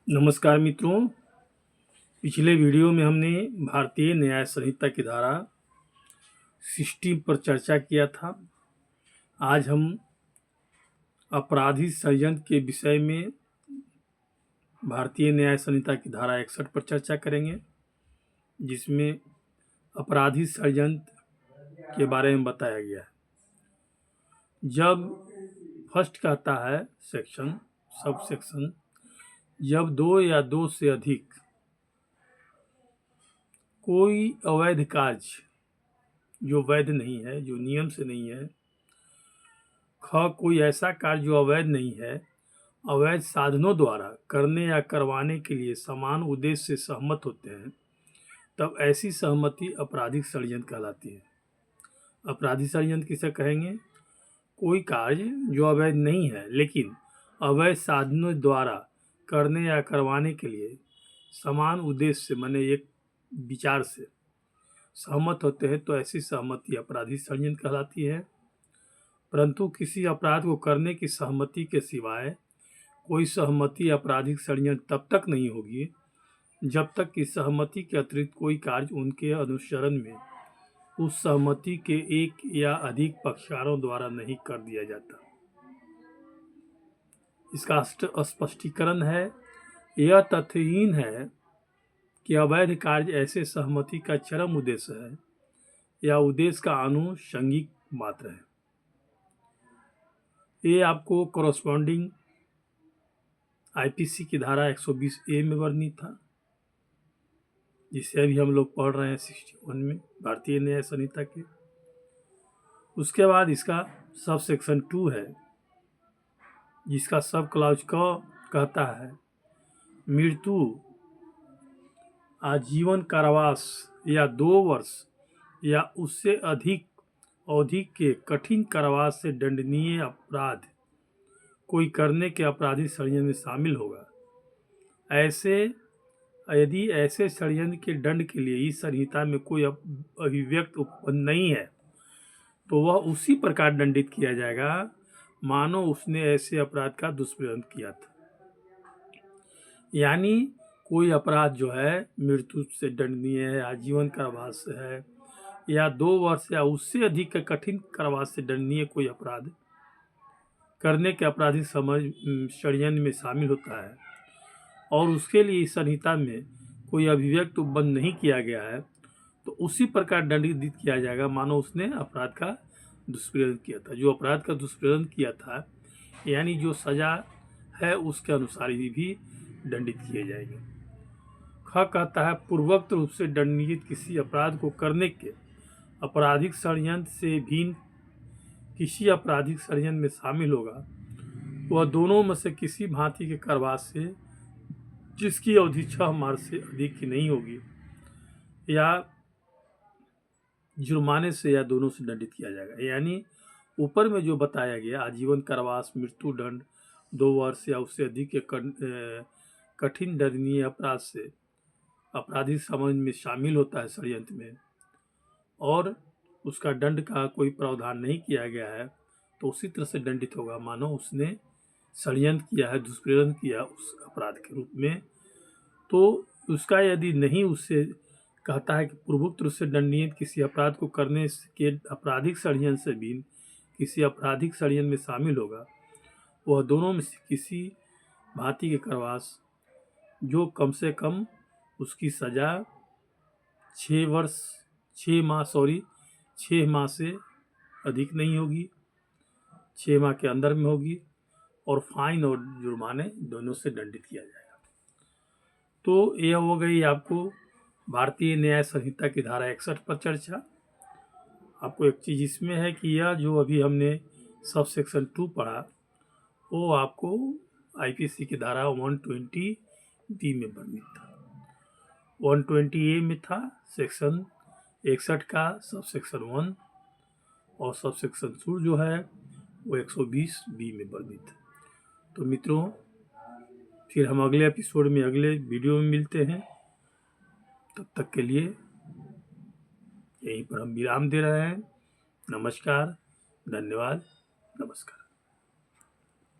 नमस्कार मित्रों। पिछले वीडियो में हमने भारतीय न्याय संहिता की धारा 60 पर चर्चा किया था। आज हम अपराधी षड्यंत्र के विषय में भारतीय न्याय संहिता की धारा 61 पर चर्चा करेंगे, जिसमें अपराधी षड्यंत्र के बारे में बताया गया है। जब फर्स्ट कहता है सब सेक्शन, जब दो या दो से अधिक कोई अवैध कार्य जो वैध नहीं है, जो नियम से नहीं है, कोई ऐसा कार्य जो अवैध नहीं है, अवैध साधनों द्वारा करने या करवाने के लिए समान उद्देश्य से सहमत होते हैं, तब ऐसी सहमति आपराधिक षड्यंत्र कहलाती है। आपराधिक षड्यंत्र किसे कहेंगे? कोई कार्य जो अवैध नहीं है लेकिन अवैध साधनों द्वारा करने या करवाने के लिए समान उद्देश्य से, माने एक विचार से सहमत होते हैं, तो ऐसी सहमति आपराधिक षड्यंत्र कहलाती है। परंतु किसी अपराध को करने की सहमति के सिवाय कोई सहमति आपराधिक षड्यंत्र तब तक नहीं होगी जब तक कि सहमति के अतिरिक्त कोई कार्य उनके अनुसरण में उस सहमति के एक या अधिक पक्षकारों द्वारा नहीं कर दिया जाता। इसका स्पष्टीकरण है, यह तथ्यहीन है कि अवैध कार्य ऐसे सहमति का चरम उद्देश्य है या उद्देश्य का आनुषंगिक मात्र है। ये आपको कॉरस्पॉन्डिंग आईपीसी की धारा 120A में वर्णित था, जिसे अभी हम लोग पढ़ रहे हैं 61 में भारतीय न्याय संहिता के। उसके बाद इसका सब सेक्शन 2 है, जिसका सब क्लॉज कहता है मृत्यु, आजीवन कारावास या 2 वर्ष या उससे अधिक अवधि के कठिन कारावास से दंडनीय अपराध कोई करने के आपराधिक षड्यंत्र में शामिल होगा। यदि ऐसे षड्यंत्र के दंड के लिए इस संहिता में कोई अभिव्यक्ति उपपन्न नहीं है, तो वह उसी प्रकार दंडित किया जाएगा मानो उसने ऐसे अपराध का दुष्प्रयोग किया था। यानी कोई अपराध जो है मृत्यु से दंडनीय है, आजीवन कारावास है या 2 वर्ष या उससे अधिक का कठिन कारावास से दंडनीय कोई अपराध करने के आपराधिक षड्यंत्र में शामिल होता है और उसके लिए इस संहिता में कोई अभिव्यक्ति उपबंध नहीं किया गया है, तो उसी प्रकार दंडित किया जाएगा मानो उसने अपराध का दुष्प्रयोग किया था। जो अपराध का दुष्प्रयोग किया था, यानी जो सजा है उसके अनुसार ही भी दंडित किए जाएंगे। कहता है पूर्वोक्त रूप से दंडित किसी अपराध को करने के आपराधिक षड्यंत्र से भिन्न किसी आपराधिक षड्यंत्र में शामिल होगा, वह दोनों में से किसी भांति के कारावास से जिसकी अवधि 6 मास से अधिक की नहीं होगी या जुर्माने से या दोनों से दंडित किया जाएगा। यानी ऊपर में जो बताया गया आजीवन कारावास, मृत्यु दंड, 2 वर्ष या उससे अधिक के कठिन दंडनीय अपराध से आपराधिक समझ में शामिल होता है षड्यंत्र में, और उसका दंड का कोई प्रावधान नहीं किया गया है, तो उसी तरह से दंडित होगा मानो उसने षड्यंत्र किया है, दुष्प्रयोग किया उस अपराध के रूप में। तो उसका यदि नहीं, उससे कहता है कि पूर्वोक्त रूप से दंडनीय किसी अपराध को करने के आपराधिक षड्यंत्र से भिन्न किसी आपराधिक षड्यंत्र में शामिल होगा, वह दोनों में से किसी भांति के कारावास जो कम से कम उसकी सजा 6 माह से अधिक नहीं होगी, 6 माह के अंदर में होगी, और फाइन और जुर्माने दोनों से दंडित किया जाएगा। तो यह हो गई आपको भारतीय न्याय संहिता की धारा 61 पर चर्चा। आपको एक चीज़ इसमें है कि यह जो अभी हमने सब सेक्शन 2 पढ़ा, वो आपको आईपीसी की धारा 120D में वर्णित था। 120A में था सेक्शन 61 का सब सेक्शन 1, और सब सेक्शन 2 जो है वो 120B में वर्णित है। तो मित्रों, फिर हम अगले एपिसोड में, अगले वीडियो में मिलते हैं। तब तक के लिए यहीं पर हम विराम दे रहे हैं। नमस्कार, धन्यवाद, नमस्कार।